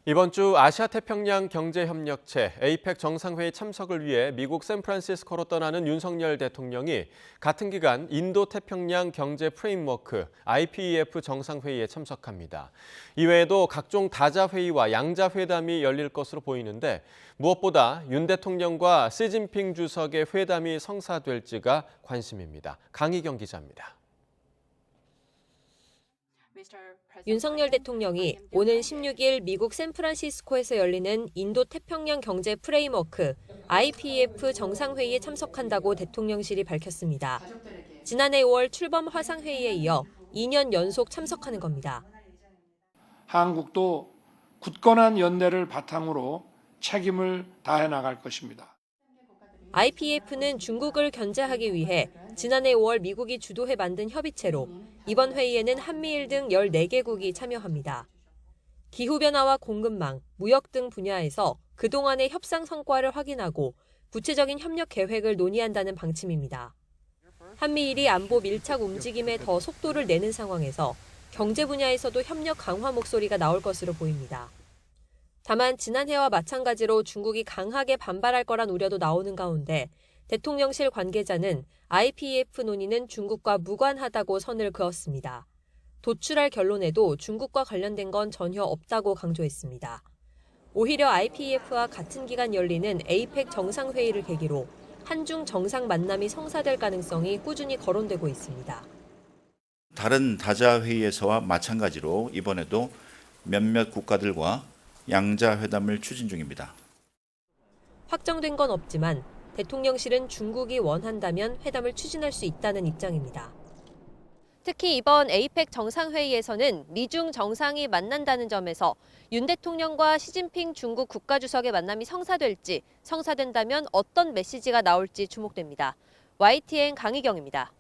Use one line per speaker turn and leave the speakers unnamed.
이번 주 아시아태평양 경제협력체 APEC 정상회의 참석을 위해 미국 샌프란시스코로 떠나는 윤석열 대통령이 같은 기간 인도태평양 경제 프레임워크 IPEF 정상회의에 참석합니다. 이외에도 각종 다자회의와 양자회담이 열릴 것으로 보이는데 무엇보다 윤 대통령과 시진핑 주석의 회담이 성사될지가 관심입니다. 강희경 기자입니다.
윤석열 대통령이 오는 16일 미국 샌프란시스코에서 열리는 인도태평양 경제 프레임워크 IPEF 정상회의에 참석한다고 대통령실이 밝혔습니다. 지난해 5월 출범 화상회의에 이어 2년 연속 참석하는 겁니다.
한국도 굳건한 연대를 바탕으로 책임을 다해 나갈 것입니다.
IPEF는 중국을 견제하기 위해 지난해 5월 미국이 주도해 만든 협의체로 이번 회의에는 한미일 등 14개국이 참여합니다. 기후변화와 공급망, 무역 등 분야에서 그동안의 협상 성과를 확인하고 구체적인 협력 계획을 논의한다는 방침입니다. 한미일이 안보 밀착 움직임에 더 속도를 내는 상황에서 경제 분야에서도 협력 강화 목소리가 나올 것으로 보입니다. 다만 지난해와 마찬가지로 중국이 강하게 반발할 거란 우려도 나오는 가운데 대통령실 관계자는 IPEF 논의는 중국과 무관하다고 선을 그었습니다. 도출할 결론에도 중국과 관련된 건 전혀 없다고 강조했습니다. 오히려 IPEF와 같은 기간 열리는 APEC 정상회의를 계기로 한중 정상 만남이 성사될 가능성이 꾸준히 거론되고 있습니다.
다른 다자회의에서와 마찬가지로 이번에도 몇몇 국가들과 양자회담을 추진 중입니다.
확정된 건 없지만 대통령실은 중국이 원한다면 회담을 추진할 수 있다는 입장입니다. 특히 이번 APEC 정상회의에서는 미중 정상이 만난다는 점에서 윤 대통령과 시진핑 중국 국가주석의 만남이 성사될지, 성사된다면 어떤 메시지가 나올지 주목됩니다. YTN 강희경입니다.